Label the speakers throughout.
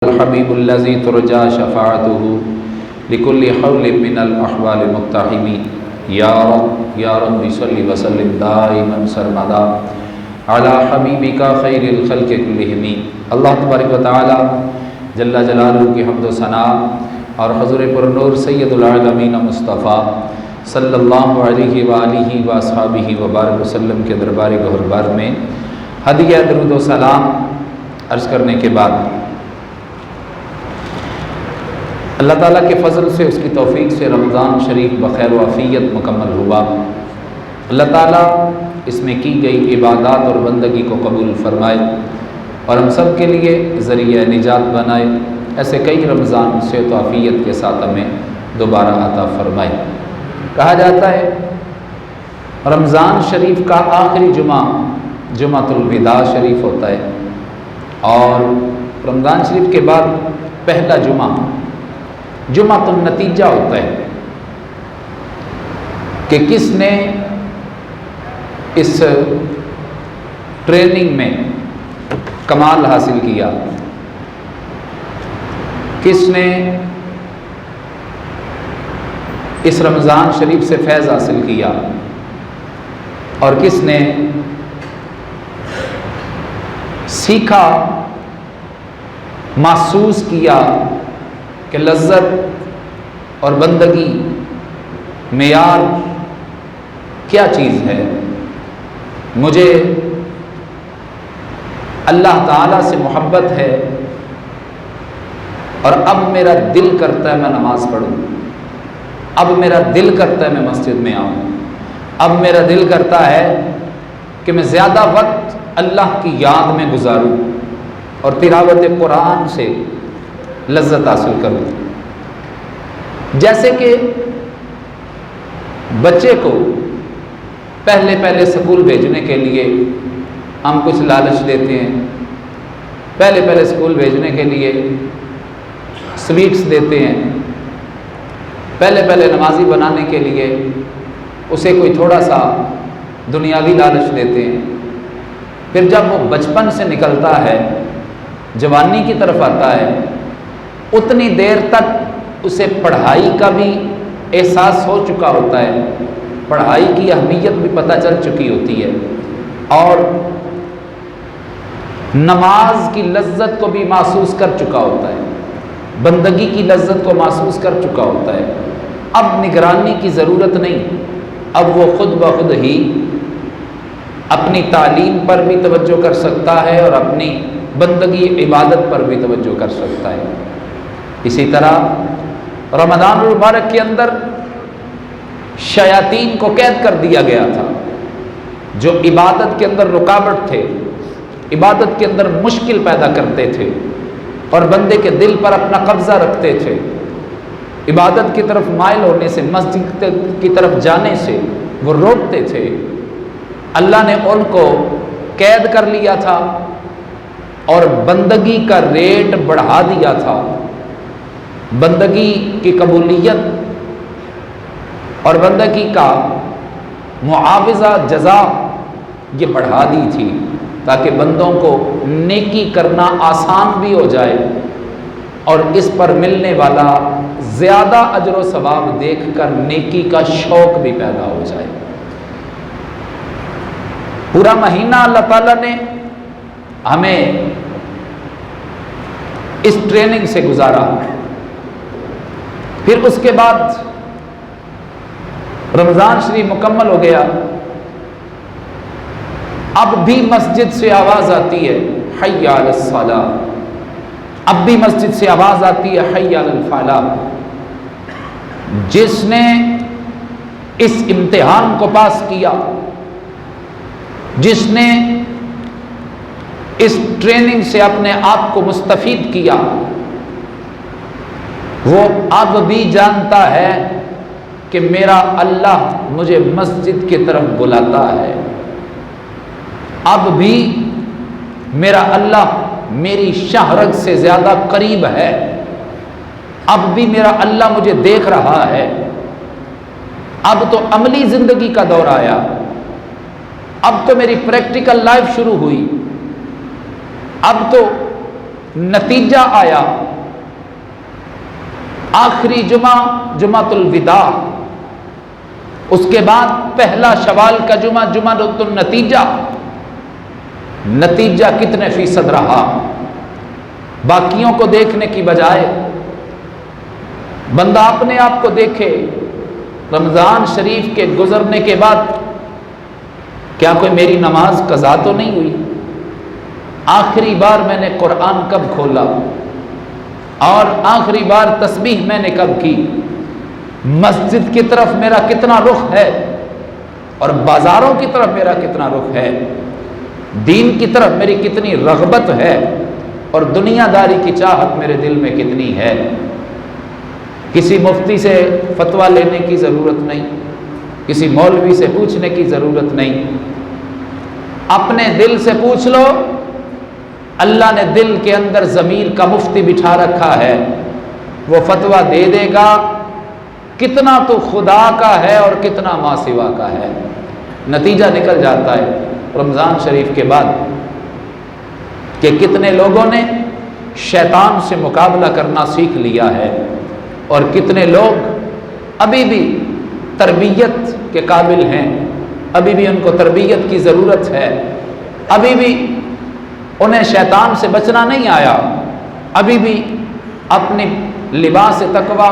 Speaker 1: الحبیب الذی ترجا شفاعته لكل حول من الاحوال مقتحم یا رب صلی وسلم دائما سرمدا علی حبیبک خیر الخلق کلہم۔ اللہ تبارک و تعالی جل جلالہ کی حمد و ثنا اور حضور پر نور سید العالمین مصطفیٰ صلی اللہ علیہ وآلہ واصحابہ وبارک وسلم کے دربار گہربار میں ہدیہ درود و سلام عرض کرنے کے بعد اللہ تعالیٰ کے فضل سے، اس کی توفیق سے رمضان شریف بخیر و عافیت مکمل ہوا۔ اللہ تعالیٰ اس میں کی گئی عبادات اور بندگی کو قبول فرمائے اور ہم سب کے لیے ذریعہ نجات بنائے۔ ایسے کئی رمضان صحت و عافیت کے ساتھ ہمیں دوبارہ عطا فرمائے۔ کہا جاتا ہے رمضان شریف کا آخری جمعہ جمعۃ الوداع شریف ہوتا ہے، اور رمضان شریف کے بعد پہلا جمعہ جمعۃ النتیجہ ہوتا ہے کہ کس نے اس ٹریننگ میں کمال حاصل کیا، کس نے اس رمضان شریف سے فیض حاصل کیا، اور کس نے سیکھا، محسوس کیا کہ لذت اور بندگی معیار کیا چیز ہے۔ مجھے اللہ تعالیٰ سے محبت ہے اور اب میرا دل کرتا ہے میں نماز پڑھوں، اب میرا دل کرتا ہے میں مسجد میں آؤں، اب میرا دل کرتا ہے کہ میں زیادہ وقت اللہ کی یاد میں گزاروں اور تلاوت قرآن سے لذت حاصل کروں۔ جیسے کہ بچے کو پہلے اسکول بھیجنے کے لیے ہم کچھ لالچ دیتے ہیں، پہلے اسکول بھیجنے کے لیے سویٹس دیتے ہیں، پہلے نمازی بنانے کے لیے اسے کوئی تھوڑا سا دنیاوی لالچ دیتے ہیں۔ پھر جب وہ بچپن سے نکلتا ہے، جوانی کی طرف آتا ہے، اتنی دیر تک اسے پڑھائی کا بھی احساس ہو چکا ہوتا ہے، پڑھائی کی اہمیت بھی پتہ چل چکی ہوتی ہے، اور نماز کی لذت کو بھی محسوس کر چکا ہوتا ہے، بندگی کی لذت کو محسوس کر چکا ہوتا ہے۔ اب نگرانی کی ضرورت نہیں، اب وہ خود بخود ہی اپنی تعلیم پر بھی توجہ کر سکتا ہے اور اپنی بندگی عبادت پر بھی توجہ کر سکتا ہے۔ اسی طرح رمضان المبارک کے اندر شیاطین کو قید کر دیا گیا تھا، جو عبادت کے اندر رکاوٹ تھے، عبادت کے اندر مشکل پیدا کرتے تھے اور بندے کے دل پر اپنا قبضہ رکھتے تھے، عبادت کی طرف مائل ہونے سے، مسجد کی طرف جانے سے وہ روکتے تھے۔ اللہ نے ان کو قید کر لیا تھا اور بندگی کا ریٹ بڑھا دیا تھا، بندگی کی قبولیت اور بندگی کا معاوضہ جزا یہ بڑھا دی تھی، تاکہ بندوں کو نیکی کرنا آسان بھی ہو جائے اور اس پر ملنے والا زیادہ اجر و ثواب دیکھ کر نیکی کا شوق بھی پیدا ہو جائے۔ پورا مہینہ اللہ تعالیٰ نے ہمیں اس ٹریننگ سے گزارا۔ پھر اس کے بعد رمضان شریف مکمل ہو گیا، اب بھی مسجد سے آواز آتی ہے حی علی الصلاۃ، اب بھی مسجد سے آواز آتی ہے حی علی الفلاح۔ جس نے اس امتحان کو پاس کیا، جس نے اس ٹریننگ سے اپنے آپ کو مستفید کیا، وہ اب بھی جانتا ہے کہ میرا اللہ مجھے مسجد کی طرف بلاتا ہے، اب بھی میرا اللہ میری شہرت سے زیادہ قریب ہے، اب بھی میرا اللہ مجھے دیکھ رہا ہے۔ اب تو عملی زندگی کا دور آیا، اب تو میری پریکٹیکل لائف شروع ہوئی، اب تو نتیجہ آیا آخری جمعہ جمعۃ الوداع، اس کے بعد پہلا شوال کا جمعہ جمعۃ النتیجہ، نتیجہ کتنے فیصد رہا؟ باقیوں کو دیکھنے کی بجائے بندہ اپنے آپ کو دیکھے۔ رمضان شریف کے گزرنے کے بعد کیا کوئی میری نماز قضا تو نہیں ہوئی؟ آخری بار میں نے قرآن کب کھولا؟ اور آخری بار تسبیح میں نے کب کی؟ مسجد کی طرف میرا کتنا رخ ہے اور بازاروں کی طرف میرا کتنا رخ ہے؟ دین کی طرف میری کتنی رغبت ہے اور دنیا داری کی چاہت میرے دل میں کتنی ہے؟ کسی مفتی سے فتویٰ لینے کی ضرورت نہیں، کسی مولوی سے پوچھنے کی ضرورت نہیں، اپنے دل سے پوچھ لو۔ اللہ نے دل کے اندر ضمیر کا مفتی بٹھا رکھا ہے، وہ فتویٰ دے دے گا کتنا تو خدا کا ہے اور کتنا ما سوا کا ہے۔ نتیجہ نکل جاتا ہے رمضان شریف کے بعد کہ کتنے لوگوں نے شیطان سے مقابلہ کرنا سیکھ لیا ہے اور کتنے لوگ ابھی بھی تربیت کے قابل ہیں، ابھی بھی ان کو تربیت کی ضرورت ہے، ابھی بھی انہیں شیطان سے بچنا نہیں آیا، ابھی بھی اپنے لباس تقوی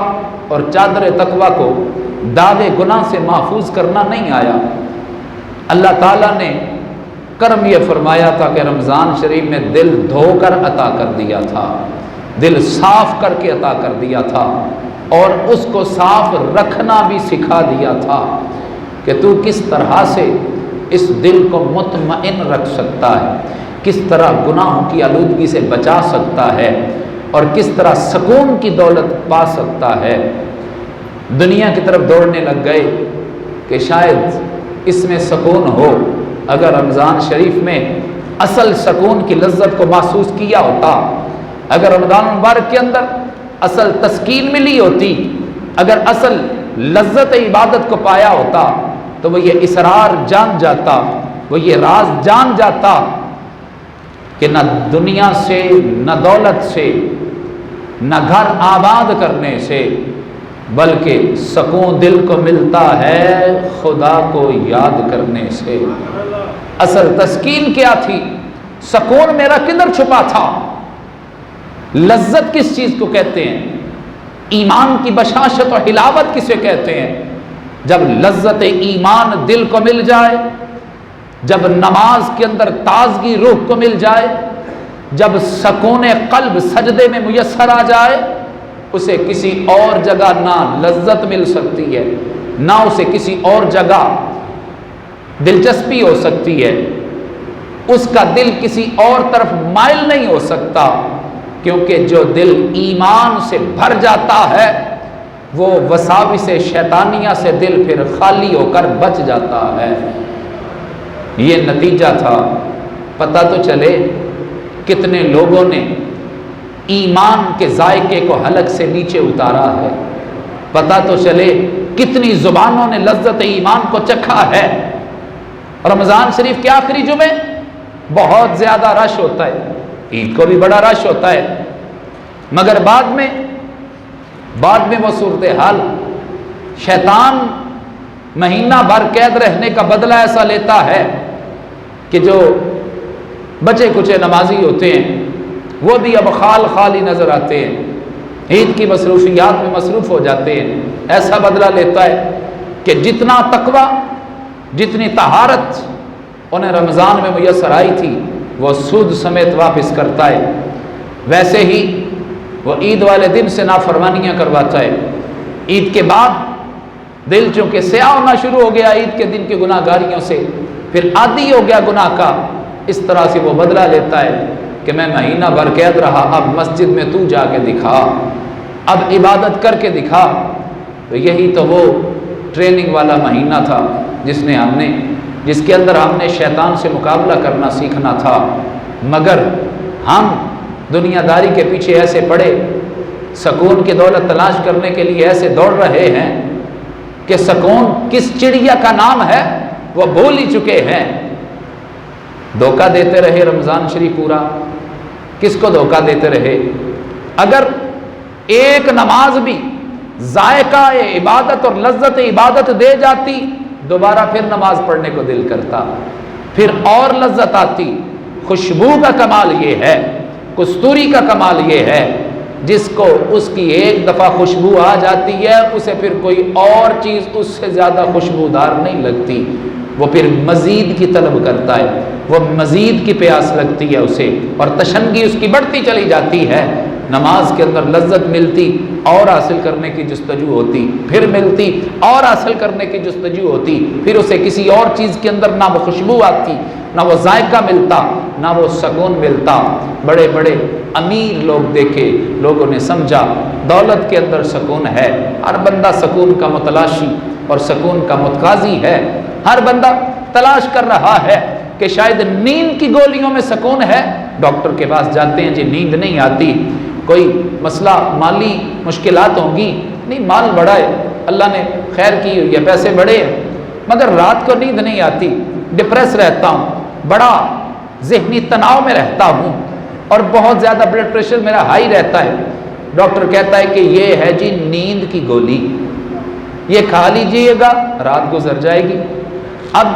Speaker 1: اور چادر تقوی کو داغ گناہ سے محفوظ کرنا نہیں آیا۔ اللہ تعالیٰ نے کرم یہ فرمایا تھا کہ رمضان شریف میں دل دھو کر عطا کر دیا تھا، دل صاف کر کے عطا کر دیا تھا اور اس کو صاف رکھنا بھی سکھا دیا تھا کہ تو کس طرح سے اس دل کو مطمئن رکھ سکتا ہے، کس طرح گناہوں کی آلودگی سے بچا سکتا ہے اور کس طرح سکون کی دولت پا سکتا ہے۔ دنیا کی طرف دوڑنے لگ گئے کہ شاید اس میں سکون ہو۔ اگر رمضان شریف میں اصل سکون کی لذت کو محسوس کیا ہوتا، اگر رمضان مبارک کے اندر اصل تسکین ملی ہوتی، اگر اصل لذت عبادت کو پایا ہوتا تو وہ یہ اسرار جان جاتا، وہ یہ راز جان جاتا کہ نہ دنیا سے، نہ دولت سے، نہ گھر آباد کرنے سے، بلکہ سکون دل کو ملتا ہے خدا کو یاد کرنے سے۔ اصل تسکین کیا تھی؟ سکون میرا کدھر چھپا تھا؟ لذت کس چیز کو کہتے ہیں؟ ایمان کی بشاشت اور حلاوت کسے کہتے ہیں؟ جب لذت ایمان دل کو مل جائے، جب نماز کے اندر تازگی روح کو مل جائے، جب سکون قلب سجدے میں میسر آ جائے، اسے کسی اور جگہ نہ لذت مل سکتی ہے، نہ اسے کسی اور جگہ دلچسپی ہو سکتی ہے، اس کا دل کسی اور طرف مائل نہیں ہو سکتا، کیونکہ جو دل ایمان سے بھر جاتا ہے وہ وساوس شیطانیہ سے دل پھر خالی ہو کر بچ جاتا ہے۔ یہ نتیجہ تھا۔ پتہ تو چلے کتنے لوگوں نے ایمان کے ذائقے کو حلق سے نیچے اتارا ہے، پتہ تو چلے کتنی زبانوں نے لذت ایمان کو چکھا ہے۔ رمضان شریف کے آخری جمعے بہت زیادہ رش ہوتا ہے، عید کو بھی بڑا رش ہوتا ہے، مگر بعد میں وہ صورتحال، شیطان مہینہ بھر قید رہنے کا بدلہ ایسا لیتا ہے کہ جو بچے کچے نمازی ہوتے ہیں وہ بھی اب خالی نظر آتے ہیں، عید کی مصروفیات میں مصروف ہو جاتے ہیں۔ ایسا بدلہ لیتا ہے کہ جتنا تقوی، جتنی طہارت انہیں رمضان میں میسر آئی تھی وہ سود سمیت واپس کرتا ہے، ویسے ہی وہ عید والے دن سے نافرمانیاں کرواتا ہے۔ عید کے بعد دل چونکہ سیاہ ہونا شروع ہو گیا عید کے دن کی گناہ گاریوں سے، پھر عادی ہو گیا گناہ کا، اس طرح سے وہ بدلہ لیتا ہے کہ میں مہینہ بھر قید رہا، اب مسجد میں تو جا کے دکھا، اب عبادت کر کے دکھا۔ تو یہی تو وہ ٹریننگ والا مہینہ تھا جس کے اندر ہم نے شیطان سے مقابلہ کرنا سیکھنا تھا، مگر ہم دنیا داری کے پیچھے ایسے پڑے، سکون کی دولت تلاش کرنے کے لیے ایسے دوڑ رہے ہیں کہ سکون کس چڑیا کا نام ہے وہ بھول ہی چکے ہیں۔ دھوکہ دیتے رہے رمضان شریف پورا، کس کو دھوکہ دیتے رہے؟ اگر ایک نماز بھی ذائقہ عبادت اور لذت عبادت دے جاتی، دوبارہ پھر نماز پڑھنے کو دل کرتا، پھر اور لذت آتی۔ خوشبو کا کمال یہ ہے، کستوری کا کمال یہ ہے، جس کو اس کی ایک دفعہ خوشبو آ جاتی ہے، اسے پھر کوئی اور چیز اس سے زیادہ خوشبودار نہیں لگتی، وہ پھر مزید کی طلب کرتا ہے، وہ مزید کی پیاس لگتی ہے اسے، اور تشنگی اس کی بڑھتی چلی جاتی ہے۔ نماز کے اندر لذت ملتی، اور حاصل کرنے کی جستجو ہوتی، پھر ملتی، اور حاصل کرنے کی جستجو ہوتی، پھر اسے کسی اور چیز کے اندر نہ وہ خوشبو آتی، نہ وہ ذائقہ ملتا، نہ وہ سکون ملتا۔ بڑے بڑے امیر لوگ دیکھے، لوگوں نے سمجھا دولت کے اندر سکون ہے، ہر بندہ سکون کا متلاشی اور سکون کا متقاضی ہے، ہر بندہ تلاش کر رہا ہے کہ شاید نیند کی گولیوں میں سکون ہے۔ ڈاکٹر کے پاس جاتے ہیں، جی نیند نہیں آتی، کوئی مسئلہ مالی مشکلات ہوں گی، نہیں مال بڑا ہے، اللہ نے خیر کی ہوئی ہے، پیسے بڑے ہیں، مگر رات کو نیند نہیں آتی، ڈپریس رہتا ہوں، بڑا ذہنی تناؤ میں رہتا ہوں، اور بہت زیادہ بلڈ پریشر میرا ہائی رہتا ہے۔ ڈاکٹر کہتا ہے کہ یہ ہے جی نیند کی گولی، یہ کھا لیجئے گا، رات گزر جائے گی۔ اب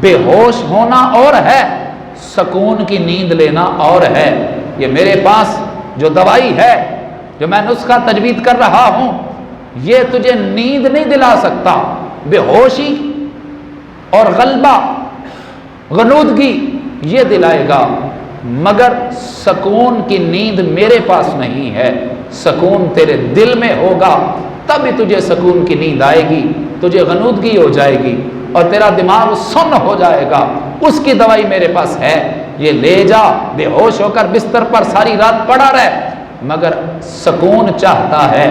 Speaker 1: بے ہوش ہونا اور ہے، سکون کی نیند لینا اور ہے۔ یہ میرے پاس جو دوائی ہے، جو میں نسخہ تجویز کر رہا ہوں، یہ تجھے نیند نہیں دلا سکتا، بے ہوشی اور غلبہ غنودگی یہ دلائے گا، مگر سکون کی نیند میرے پاس نہیں ہے۔ سکون تیرے دل میں ہوگا، تب تجھے سکون کی نیند آئے گی، تجھے غنودگی ہو جائے گی اور تیرا دماغ سن ہو جائے گا۔ اس کی دوائی میرے پاس ہے، یہ لے جا، بے ہوش ہو کر بستر پر ساری رات پڑا رہ، مگر سکون چاہتا ہے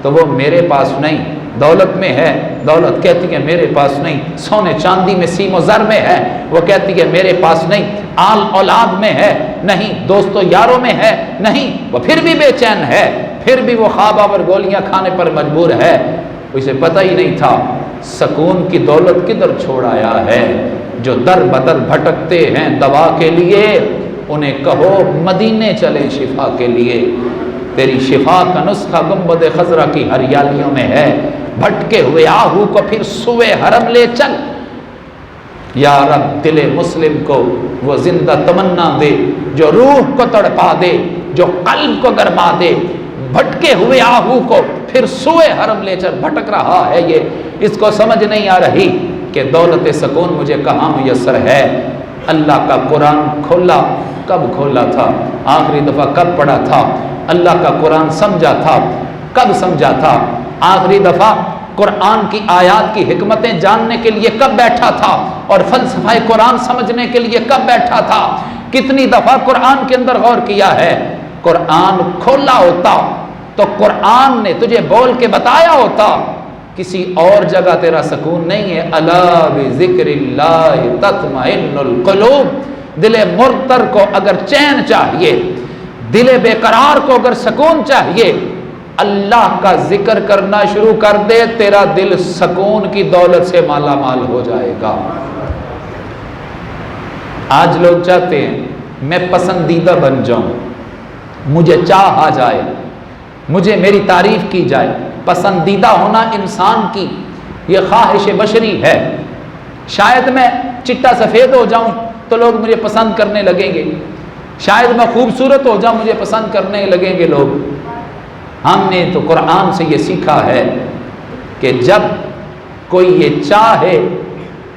Speaker 1: تو وہ میرے پاس نہیں۔ دولت میں ہے، دولت کہتی ہے میرے پاس نہیں، سونے چاندی میں سیم و زر میں ہے، وہ کہتی ہے میرے پاس نہیں، آل اولاد میں ہے نہیں، دوستوں یاروں میں ہے نہیں، وہ پھر بھی بے چین ہے، پھر بھی وہ خواب آور گولیاں کھانے پر مجبور ہے۔ اسے پتہ ہی نہیں تھا سکون کی دولت کدھر چھوڑ آیا ہے۔ جو در بدر بھٹکتے ہیں دوا کے لیے، انہیں کہو مدینے چلے شفا کے لیے، تیری شفا کا نسخہ گنبد خضرا کی ہریالیوں میں ہے۔ بھٹکے ہوئے آہو کو پھر سوئے حرم لے چل، یا رب دل مسلم کو وہ زندہ تمنا دے، جو روح کو تڑپا دے، جو قلب کو گرما دے۔ بھٹکے ہوئے آہو کو پھر سوئے حرم لے چل، بھٹک رہا ہے یہ، اس کو سمجھ نہیں آ رہی کہ دولت سکون مجھے کہاں میسر ہے۔ اللہ کا قرآن کھولا، کب کھولا تھا؟ آخری دفعہ کب پڑھا تھا؟ اللہ کا قرآن سمجھا تھا، کب سمجھا تھا؟ آخری دفعہ قرآن کی آیات کی حکمتیں جاننے کے لیے کب بیٹھا تھا؟ اور فلسفہ قرآن سمجھنے کے لیے کب بیٹھا تھا؟ کتنی دفعہ قرآن کے اندر غور کیا ہے؟ قرآن کھولا ہوتا تو قرآن نے تجھے بول کے بتایا ہوتا، کسی اور جگہ تیرا سکون نہیں ہے۔ الا بذکر اللہ تطمئن القلوب، دل مرتر کو اگر چین چاہیے، دل بے قرار کو اگر سکون چاہیے، اللہ کا ذکر کرنا شروع کر دے، تیرا دل سکون کی دولت سے مالا مال ہو جائے گا۔ آج لوگ چاہتے ہیں میں پسندیدہ بن جاؤں، مجھے چاہ آ جائے، مجھے میری تعریف کی جائے۔ پسندیدہ ہونا انسان کی یہ خواہش بشری ہے۔ شاید میں چٹا سفید ہو جاؤں تو لوگ مجھے پسند کرنے لگیں گے، شاید میں خوبصورت ہو جاؤں مجھے پسند کرنے لگیں گے لوگ۔ ہم نے تو قرآن سے یہ سیکھا ہے کہ جب کوئی یہ چاہے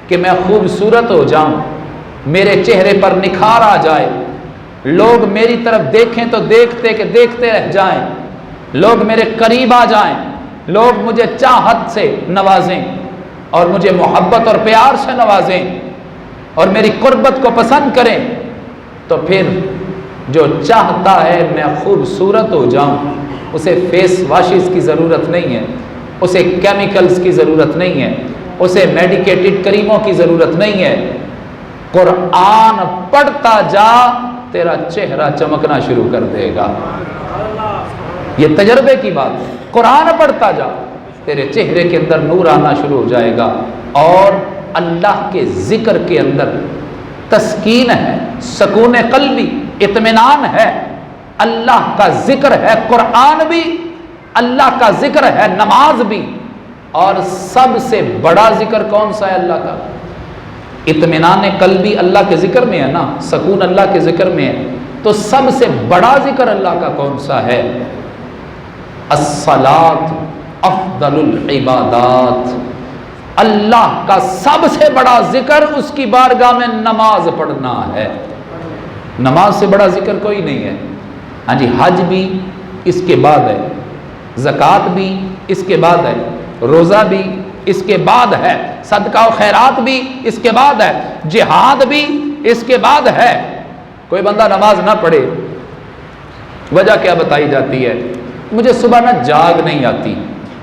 Speaker 1: کہ میں خوبصورت ہو جاؤں، میرے چہرے پر نکھار آ جائے، لوگ میری طرف دیکھیں تو دیکھتے کہ دیکھتے رہ جائیں، لوگ میرے قریب آ جائیں، لوگ مجھے چاہت سے نوازیں اور مجھے محبت اور پیار سے نوازیں اور میری قربت کو پسند کریں، تو پھر جو چاہتا ہے میں خوبصورت ہو جاؤں، اسے فیس واشز کی ضرورت نہیں ہے، اسے کیمیکلز کی ضرورت نہیں ہے، اسے میڈیکیٹڈ کریموں کی ضرورت نہیں ہے۔ قرآن پڑھتا جا، تیرا چہرہ چمکنا شروع کر دے گا۔ یہ تجربے کی بات ہے۔ قرآن پڑھتا جا، تیرے چہرے کے اندر نور آنا شروع ہو جائے گا، اور اللہ کے ذکر کے اندر تسکین ہے، سکون قلبی، اطمینان ہے، اللہ کا ذکر ہے، قرآن بھی، اللہ کا ذکر ہے، نماز بھی، اور سب سے بڑا ذکر کون سا ہے اللہ کا؟ اطمینان قلبی اللہ کے ذکر میں ہے نا، سکون اللہ کے ذکر میں ہے، تو سب سے بڑا ذکر اللہ کا کون سا ہے؟ الصلاۃ افضل العبادات، اللہ کا سب سے بڑا ذکر اس کی بارگاہ میں نماز پڑھنا ہے۔ نماز سے بڑا ذکر کوئی نہیں ہے۔ ہاں جی، حج بھی اس کے بعد ہے، زکوٰۃ بھی اس کے بعد ہے، روزہ بھی اس کے بعد ہے، صدقہ و خیرات بھی اس کے بعد ہے، جہاد بھی اس کے بعد ہے۔ کوئی بندہ نماز نہ پڑھے، وجہ کیا بتائی جاتی ہے؟ مجھے صبح نہ جاگ نہیں آتی،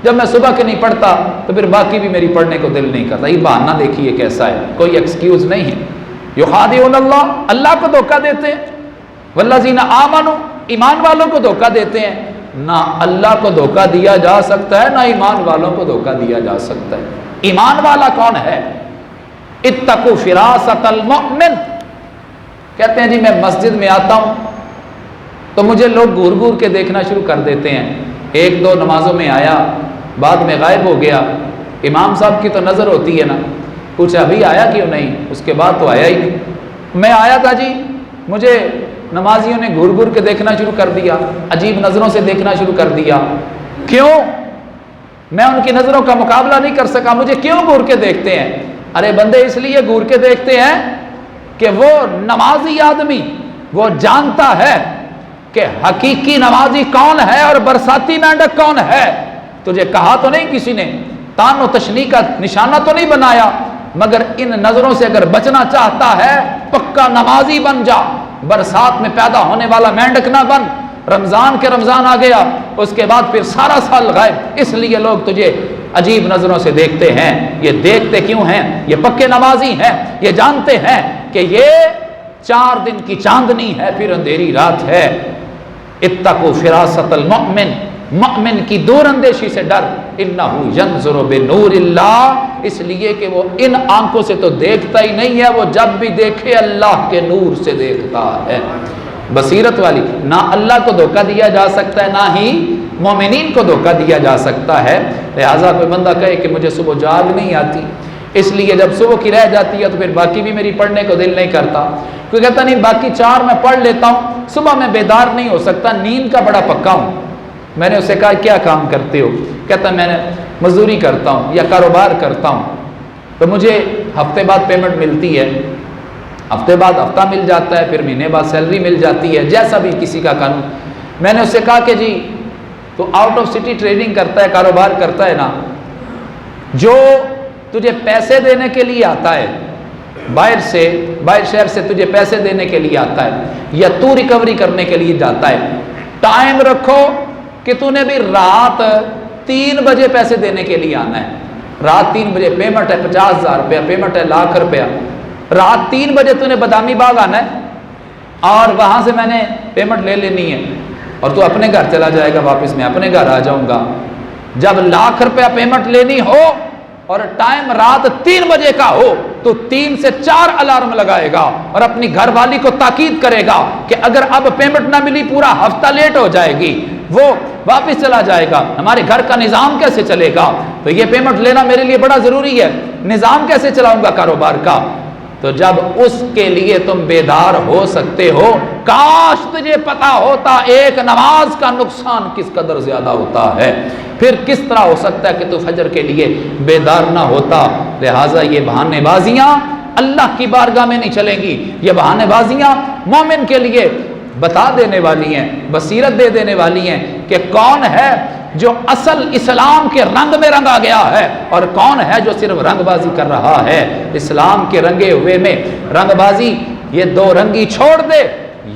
Speaker 1: جب میں صبح کے نہیں پڑھتا تو پھر باقی بھی میری پڑھنے کو دل نہیں کرتا۔ یہ بہانہ دیکھیے کیسا ہے، کوئی ایکسکیوز نہیں ہے۔ یخادعون اللہ، اللہ کو دھوکہ دیتے ہیں، والذین آمنوا، ایمان والوں کو دھوکہ دیتے ہیں۔ نہ اللہ کو دھوکہ دیا جا سکتا ہے، نہ ایمان والوں کو دھوکہ دیا جا سکتا ہے۔ ایمان والا کون ہے؟ اتقوا فراست المؤمن، کہتے ہیں جی میں مسجد میں آتا ہوں تو مجھے لوگ گور گور کے دیکھنا شروع کر دیتے ہیں، ایک دو نمازوں میں آیا، بعد میں غائب ہو گیا، امام صاحب کی تو نظر ہوتی ہے نا، پوچھا ابھی آیا کیوں نہیں؟ اس کے بعد تو آیا ہی نہیں۔ میں آیا تھا جی، مجھے نمازیوں نے گور گور کے دیکھنا شروع کر دیا، عجیب نظروں سے دیکھنا شروع کر دیا۔ کیوں؟ میں ان کی نظروں کا مقابلہ نہیں کر سکا، مجھے کیوں گور کے دیکھتے ہیں؟ ارے بندے اس لیے گور کے دیکھتے ہیں کہ وہ نمازی آدمی وہ جانتا ہے کہ حقیقی نمازی کون ہے اور برساتی مینڈک کون ہے۔ تجھے کہا تو نہیں کسی نے، تان و تشنیع کا نشانہ تو نہیں بنایا، مگر ان نظروں سے اگر بچنا چاہتا ہے پکا نمازی بن جا، برسات میں پیدا ہونے والا مینڈک نہ بن۔ رمضان کے رمضان آ گیا، اس کے بعد پھر سارا سال غائب، اس لیے لوگ تجھے عجیب نظروں سے دیکھتے ہیں۔ یہ دیکھتے کیوں ہیں؟ یہ پکے نمازی ہیں، یہ جانتے ہیں کہ یہ 4 دن کی چاندنی ہے پھر اندھیری رات ہے۔ اتقوا فراست المؤمن، مؤمن کی دور اندیشی سے ڈر، انہ ینظر بنور اللہ، اس لیے کہ وہ ان آنکھوں سے تو دیکھتا ہی نہیں ہے، وہ جب بھی دیکھے اللہ کے نور سے دیکھتا ہے۔ بصیرت والی، نہ اللہ کو دھوکہ دیا جا سکتا ہے، نہ ہی مومنین کو دھوکہ دیا جا سکتا ہے۔ لہٰذا کوئی بندہ کہے کہ مجھے صبح جاگ نہیں آتی، اس لیے جب صبح کی رہ جاتی ہے تو پھر باقی بھی میری پڑھنے کو دل نہیں کرتا۔ کوئی کہتا نہیں باقی 4 میں پڑھ لیتا ہوں، صبح میں بیدار نہیں ہو سکتا، نیند کا بڑا پکا ہوں۔ میں نے اسے کہا کیا کام کرتے ہو؟ کہتا میں نے مزدوری کرتا ہوں یا کاروبار کرتا ہوں، تو مجھے ہفتے بعد پیمنٹ ملتی ہے، ہفتے بعد ہفتہ مل جاتا ہے، پھر مہینے بعد سیلری مل جاتی ہے، جیسا بھی کسی کا قانون۔ میں نے اسے کہا کہ جی تو آؤٹ آف سٹی ٹریڈنگ کرتا ہے، کاروبار کرتا ہے نا، جو تجھے پیسے دینے کے لیے آتا ہے باہر شہر سے تجھے پیسے دینے کے لیے آتا ہے یا تو ریکوری کرنے کے لیے جاتا ہے، ٹائم رکھو کہ تو نے بھی رات 3 بجے پیسے دینے کے لیے آنا ہے۔ رات 3 بجے پیمنٹ ہے 50,000 روپیہ، پیمنٹ ہے 1,00,000 روپیہ، رات 3 بجے تو نے بادامی باغ آنا ہے اور وہاں سے میں نے پیمنٹ لے لینی ہے، اور تو اپنے گھر چلا جائے گا، واپس میں اپنے گھر آ جاؤں گا۔ جب 1,00,000 روپیہ پیمنٹ لینی ہو اور ٹائم رات 3 بجے کا ہو تو 3 سے 4 الارم لگائے گا اور اپنی گھر والی کو تاکید کرے گا کہ اگر اب پیمنٹ نہ ملی پورا ہفتہ لیٹ ہو جائے گی، وہ واپس چلا جائے گا، ہمارے گھر کا نظام کیسے چلے گا؟ تو یہ پیمنٹ لینا میرے لیے بڑا ضروری ہے، نظام کیسے چلاؤں گا کاروبار کا؟ تو جب اس کے لیے تم بیدار ہو سکتے ہو، کاش تجھے پتا ہوتا ایک نماز کا نقصان کس قدر زیادہ ہوتا ہے، پھر کس طرح ہو سکتا ہے کہ تو فجر کے لیے بیدار نہ ہوتا۔ لہٰذا یہ بہانے بازیاں اللہ کی بارگاہ میں نہیں چلیں گی، یہ بہانے بازیاں مومن کے لیے بتا دینے والی ہیں، بصیرت دے دینے والی ہیں کہ کون ہے جو اصل اسلام کے رنگ میں رنگا گیا ہے اور کون ہے جو صرف رنگ بازی کر رہا ہے۔ اسلام کے رنگے ہوئے میں رنگ بازی، یہ 2 رنگی چھوڑ دے،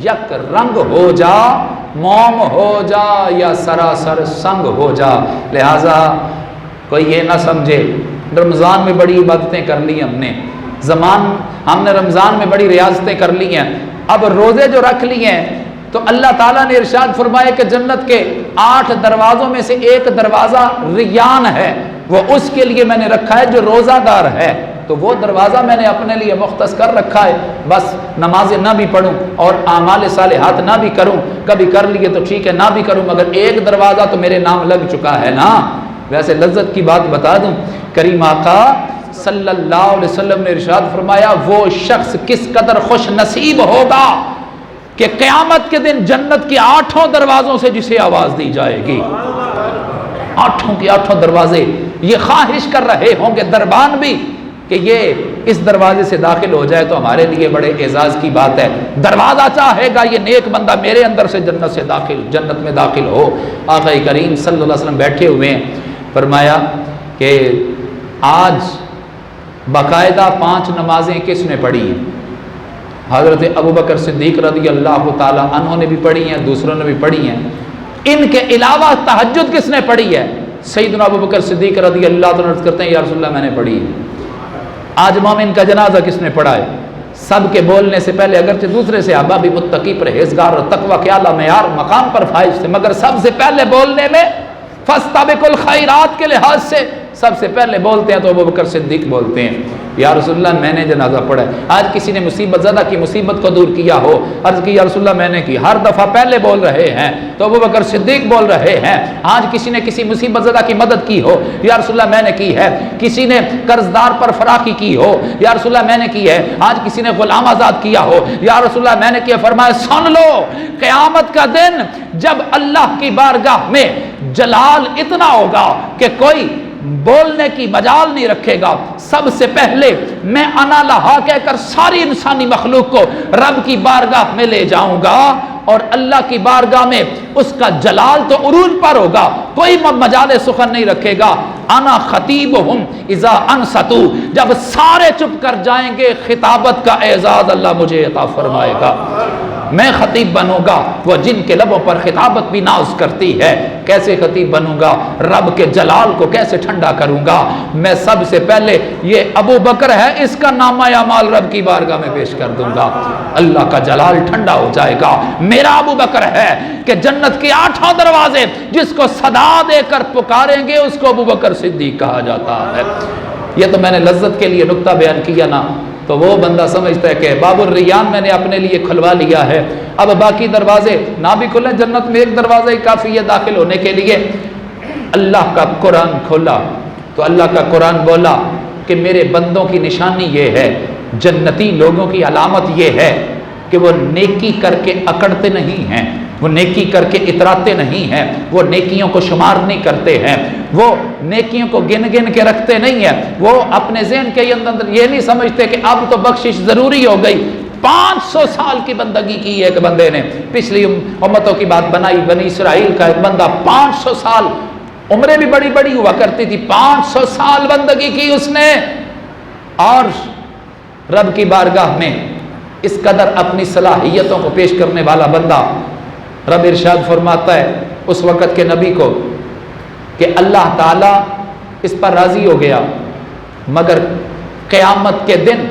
Speaker 1: یک رنگ ہو جا، موم ہو جا یا سراسر سنگ ہو جا۔ لہٰذا کوئی یہ نہ سمجھے رمضان میں بڑی عبادتیں کر لی ہم نے رمضان میں بڑی ریاضتیں کر لی ہیں، اب روزے جو رکھ لی ہیں تو اللہ تعالیٰ نے ارشاد فرمایا کہ جنت کے 8 دروازوں میں سے ایک دروازہ ریان ہے، وہ اس کے لیے میں نے رکھا ہے جو روزہ دار ہے۔ تو وہ دروازہ میں نے اپنے لیے مختص کر رکھا ہے، بس نمازیں نہ بھی پڑھوں اور اعمال صالحات نہ بھی کروں، کبھی کر لیے تو ٹھیک ہے، نہ بھی کروں مگر ایک دروازہ تو میرے نام لگ چکا ہے نا۔ ویسے لذت کی بات بتا دوں، کریم آقا صلی اللہ علیہ وسلم نے ارشاد فرمایا وہ شخص کس قدر خوش نصیب ہوگا کہ قیامت کے دن جنت کے 8 دروازوں سے جسے آواز دی جائے گی، 8 کے 8 دروازے یہ خواہش کر رہے ہوں گے دربان بھی کہ یہ اس دروازے سے داخل ہو جائے تو ہمارے لیے بڑے اعزاز کی بات ہے۔ دروازہ چاہے گا یہ نیک بندہ میرے اندر سے جنت میں داخل ہو۔ آقا کریم صلی اللہ علیہ وسلم بیٹھے ہوئے ہیں، فرمایا کہ آج باقاعدہ 5 نمازیں کس نے پڑھی ہیں؟ حضرت ابوبکر صدیق رضی اللہ تعالیٰ عنہ نے بھی پڑھی ہیں، دوسروں نے بھی پڑھی ہیں۔ ان کے علاوہ تہجد کس نے پڑھی ہے؟ سیدنا ابوبکر صدیق رضی اللہ تعالیٰ عنہ کرتے ہیں یا رسول اللہ میں نے پڑھی ہے۔ آج مومن کا جنازہ کس نے پڑھا ہے؟ سب کے بولنے سے پہلے اگرچہ دوسرے صحابہ بھی متقی پرہیزگار اور تقوی کے اعلیٰ معیار مقام پر فائز تھے، مگر سب سے پہلے بولنے میں فاستبقوا الخیرات کے لحاظ سے سب سے پہلے بولتے ہیں تو ابوبکر صدیق بولتے ہیں یا رسول اللہ میں نے جنازہ پڑھا ہے۔ آج کسی نے مصیبت زدہ کی مصیبت کو دور کیا ہو، عرض کی یا رسول اللہ میں نے کی، ہر دفعہ پہلے بول رہے ہیں تو ابوبکر صدیق بول رہے ہیں۔ آج کسی نے کسی مصیبت زدہ کی مدد کی ہو، یا رسول اللہ میں نے کی ہے۔ کسی نے قرضدار پر فراخی کی ہو، یا رسول اللہ میں نے کی ہے۔ آج کسی نے غلام آزاد کیا ہو، یا رسول اللہ میں نے کیا۔ فرمایا سن لو قیامت کا دن جب اللہ کی بارگاہ میں جلال اتنا ہوگا کہ کوئی بولنے کی مجال نہیں رکھے گا، سب سے پہلے میں انا لہا کہہ کر ساری انسانی مخلوق کو رب کی بارگاہ میں لے جاؤں گا، اور اللہ کی بارگاہ میں اس کا جلال تو عروج پر ہوگا، کوئی مجال سخن نہیں رکھے گا۔ انا خطیبہم اذا انصتوا، جب سارے چپ کر جائیں گے خطابت کا اعزاز اللہ مجھے عطا فرمائے گا، میں خطیب بنوں گا وہ جن کے لبوں پر خطابت بھی ناز کرتی ہے۔ کیسے خطیب بنوں گا؟ رب کے جلال کو کیسے ٹھنڈا کروں گا؟ میں سب سے پہلے یہ ابو بکر ہے اس کا نامہ اعمال رب کی بارگاہ میں پیش کر دوں گا، اللہ کا جلال ٹھنڈا ہو جائے گا۔ میرا ابو بکر ہے کہ جنت کے 8 دروازے جس کو صدا دے کر پکاریں گے اس کو ابو بکر صدیق کہا جاتا ہے۔ یہ تو میں نے لذت کے لیے نکتہ بیان کیا نا، تو وہ بندہ سمجھتا ہے کہ باب الریان میں نے اپنے لیے کھلوا لیا ہے، اب باقی دروازے نہ بھی کھلیں، جنت میں ایک دروازہ ہی کافی ہے داخل ہونے کے لیے۔ اللہ کا قرآن کھولا تو اللہ کا قرآن بولا کہ میرے بندوں کی نشانی یہ ہے، جنتی لوگوں کی علامت یہ ہے کہ وہ نیکی کر کے اکڑتے نہیں ہیں، وہ نیکی کر کے اتراتے نہیں ہیں، وہ نیکیوں کو شمار نہیں کرتے ہیں، وہ نیکیوں کو گن گن کے رکھتے نہیں ہیں، وہ اپنے ذہن کے اندر یہ نہیں سمجھتے کہ اب تو بخشش ضروری ہو گئی۔ 500 سال کی بندگی کی ایک بندے نے، پچھلی امتوں کی بات بنائی، بنی اسرائیل کا ایک بندہ 500 سال، عمریں بھی بڑی بڑی ہوا کرتی تھی، 500 سال بندگی کی اس نے، اور رب کی بارگاہ میں اس قدر اپنی صلاحیتوں کو پیش کرنے والا بندہ، رب ارشاد فرماتا ہے اس وقت کے نبی کو کہ اللہ تعالیٰ اس پر راضی ہو گیا، مگر قیامت کے دن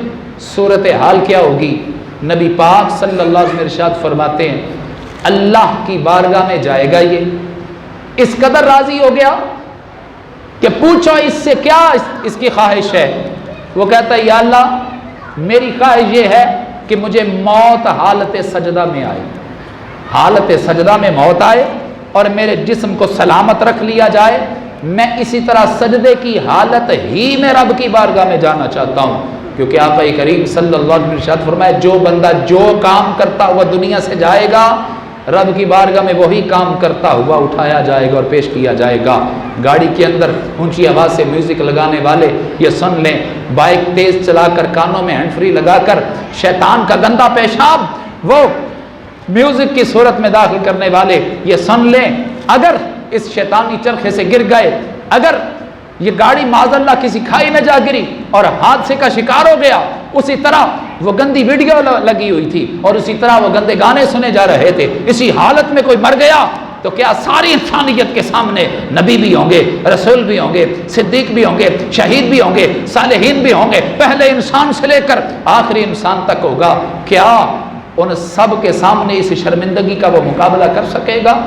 Speaker 1: صورتحال کیا ہوگی؟ نبی پاک صلی اللہ علیہ وسلم ارشاد فرماتے ہیں اللہ کی بارگاہ میں جائے گا، یہ اس قدر راضی ہو گیا کہ پوچھو اس سے کیا اس کی خواہش ہے؟ وہ کہتا ہے یا اللہ میری خواہش یہ ہے کہ مجھے موت حالت سجدہ میں آئے، حالت سجدہ میں موت آئے اور میرے جسم کو سلامت رکھ لیا جائے، میں اسی طرح سجدے کی حالت ہی میں رب کی بارگاہ میں جانا چاہتا ہوں، کیونکہ آقا کریم صلی اللہ علیہ وسلم نے ارشاد فرمایا جو بندہ جو کام کرتا ہوا دنیا سے جائے گا رب کی بارگاہ میں وہی کام کرتا ہوا اٹھایا جائے گا اور پیش کیا جائے گا۔ گاڑی کے اندر اونچی آواز سے میوزک لگانے والے یہ سن لیں، بائک تیز چلا کر کانوں میں ہینڈ فری لگا کر شیطان کا گندا پیشاب وہ میوزک کی صورت میں داخل کرنے والے یہ سن لیں، اگر اس شیطانی چرخے سے گر گئے، اگر یہ گاڑی معاذ اللہ کسی کھائی میں جا گری اور حادثے کا شکار ہو گیا، اسی طرح وہ گندی ویڈیو لگی ہوئی تھی اور اسی طرح وہ گندے گانے سنے جا رہے تھے، اسی حالت میں کوئی مر گیا تو کیا ساری انسانیت کے سامنے نبی بھی ہوں گے، رسول بھی ہوں گے، صدیق بھی ہوں گے، شہید بھی ہوں گے، صالحین بھی ہوں گے، پہلے انسان سے لے کر آخری انسان تک ہوگا، کیا ان سب کے سامنے اس شرمندگی کا وہ مقابلہ کر سکے گا؟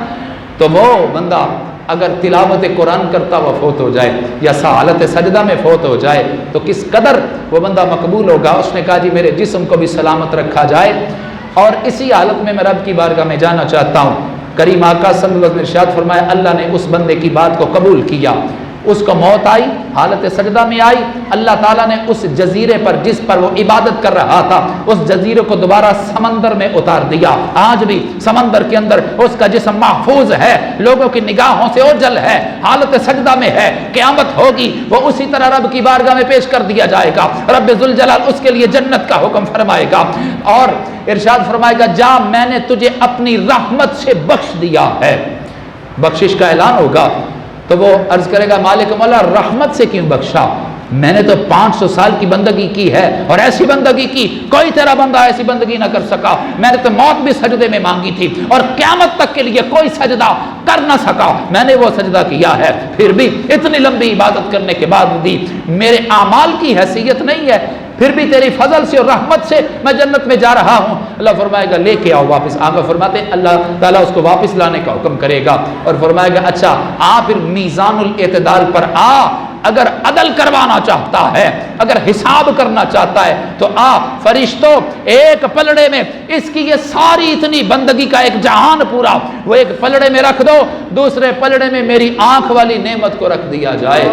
Speaker 1: تو وہ بندہ اگر تلاوت قرآن کرتا ہوا فوت ہو جائے یا حالت سجدہ میں فوت ہو جائے تو کس قدر وہ بندہ مقبول ہوگا۔ اس نے کہا جی میرے جسم کو بھی سلامت رکھا جائے، اور اسی حالت میں رب کی بارگاہ میں جانا چاہتا ہوں۔ کریم آقا صلی اللہ علیہ وسلم نے ارشاد فرمایا اللہ نے اس بندے کی بات کو قبول کیا، اس کو موت آئی، حالت سجدہ میں آئی، اللہ تعالیٰ نے اس جزیرے پر جس پر وہ عبادت کر رہا تھا اس جزیرے کو دوبارہ سمندر میں اتار دیا۔ آج بھی سمندر کے اندر اس کا جسم محفوظ ہے، لوگوں کی نگاہوں سے اوجھل ہے، حالت سجدہ میں ہے، قیامت ہوگی وہ اسی طرح رب کی بارگاہ میں پیش کر دیا جائے گا، رب ذوالجلال اس کے لیے جنت کا حکم فرمائے گا اور ارشاد فرمائے گا جا میں نے تجھے اپنی رحمت سے بخش دیا ہے۔ بخشش کا اعلان ہوگا تو وہ عرض کرے گا مالک مولا رحمت سے کیوں بخشا؟ میں نے تو 500 سال کی بندگی کی ہے اور ایسی بندگی کی کوئی تیرا بندہ ایسی بندگی نہ کر سکا، میں نے تو موت بھی سجدے میں مانگی تھی اور قیامت تک کے لیے کوئی سجدہ کر نہ سکا، میں نے وہ سجدہ کیا ہے، پھر بھی اتنی لمبی عبادت کرنے کے بعد بھی میرے اعمال کی حیثیت نہیں ہے، پھر بھی تیری فضل سے اور رحمت سے میں جنت میں جا رہا ہوں۔ اللہ فرمائے گا لے کے آؤ واپس۔ آقا فرماتے ہیں اللہ تعالیٰ اس کو واپس لانے کا حکم کرے گا اور فرمائے گا اچھا آ پھر میزان الاعتدال پر آ، اگر عدل کروانا چاہتا ہے، اگر حساب کرنا چاہتا ہے تو آ فرشتوں ایک پلڑے میں اس کی یہ ساری اتنی بندگی کا ایک جہان پورا وہ ایک پلڑے میں رکھ دو، دوسرے پلڑے میں میری آنکھ والی نعمت کو رکھ دیا جائے۔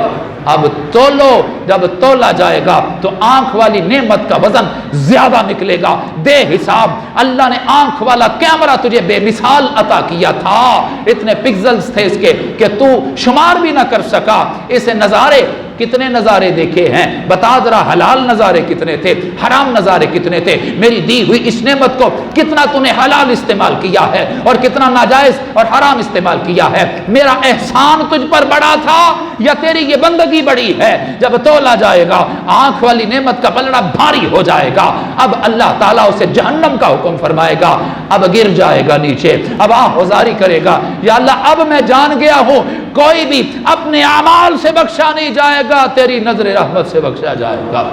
Speaker 1: اب تولو، جب تولا جائے گا تو آنکھ والی نعمت کا وزن زیادہ نکلے گا۔ بے حساب اللہ نے آنکھ والا کیمرہ تجھے بے مثال عطا کیا تھا، اتنے پکسلز تھے اس کے کہ تو شمار بھی نہ کر سکا۔ اسے نظارے کتنے نظارے دیکھے ہیں بتا ذرا، حلال نظارے کتنے تھے، حرام نظارے کتنے تھے، میری دی ہوئی اس نعمت کو کتنا تو نے حلال استعمال کیا ہے اور کتنا ناجائز اور حرام استعمال کیا ہے، میرا احسان تجھ پر بڑا تھا یا تیری یہ بندگی بڑی ہے؟ جب تولا جائے گا آنکھ والی نعمت کا پلڑا بھاری ہو جائے گا، اب اللہ تعالیٰ اسے جہنم کا حکم فرمائے گا، اب گر جائے گا نیچے، اب آہوزاری کرے گا یا اللہ اب میں جان گیا ہوں کوئی بھی اپنے اعمال سے بخشا نہیں جائے گا، تیری نظر رحمت سے بخشا جائے گا۔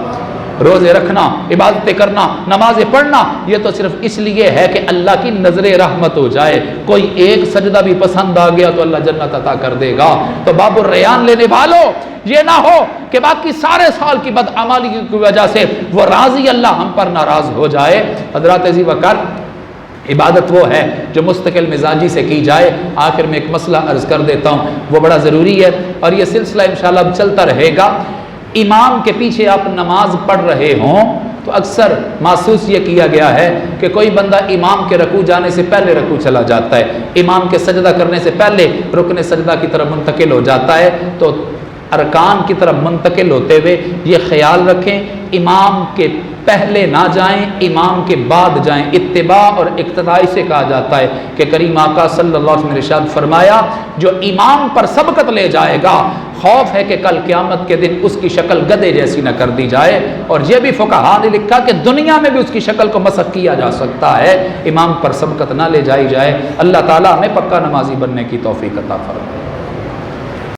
Speaker 1: روزے رکھنا، عبادتیں کرنا، نمازیں پڑھنا یہ تو صرف اس لیے ہے کہ اللہ کی نظر رحمت ہو جائے، کوئی ایک سجدہ بھی پسند آ گیا تو اللہ جنت عطا کر دے گا۔ تو باب الریان لینے والوں یہ نہ ہو کہ باقی سارے سال کی بدعمالی کی وجہ سے وہ راضی اللہ ہم پر ناراض ہو جائے۔ حضرات عزیز وقار عبادت وہ ہے جو مستقل مزاجی سے کی جائے۔ آخر میں ایک مسئلہ عرض کر دیتا ہوں، وہ بڑا ضروری ہے اور یہ سلسلہ انشاءاللہ اب چلتا رہے گا۔ امام کے پیچھے آپ نماز پڑھ رہے ہوں تو اکثر محسوس یہ کیا گیا ہے کہ کوئی بندہ امام کے رکوع جانے سے پہلے رکوع چلا جاتا ہے، امام کے سجدہ کرنے سے پہلے رکن سجدہ کی طرف منتقل ہو جاتا ہے۔ تو ارکان کی طرف منتقل ہوتے ہوئے یہ خیال رکھیں امام کے پہلے نہ جائیں، امام کے بعد جائیں۔ اتباع اور اقتدائی سے کہا جاتا ہے کہ کریم آقا صلی اللہ علیہ وسلم نے ارشاد فرمایا جو امام پر سبقت لے جائے گا خوف ہے کہ کل قیامت کے دن اس کی شکل گدھے جیسی نہ کر دی جائے، اور یہ بھی فقہا نے لکھا کہ دنیا میں بھی اس کی شکل کو مسخ کیا جا سکتا ہے، امام پر سبقت نہ لے جائی جائے۔ اللہ تعالیٰ ہمیں پکا نمازی بننے کی توفیق عطا فرمائے۔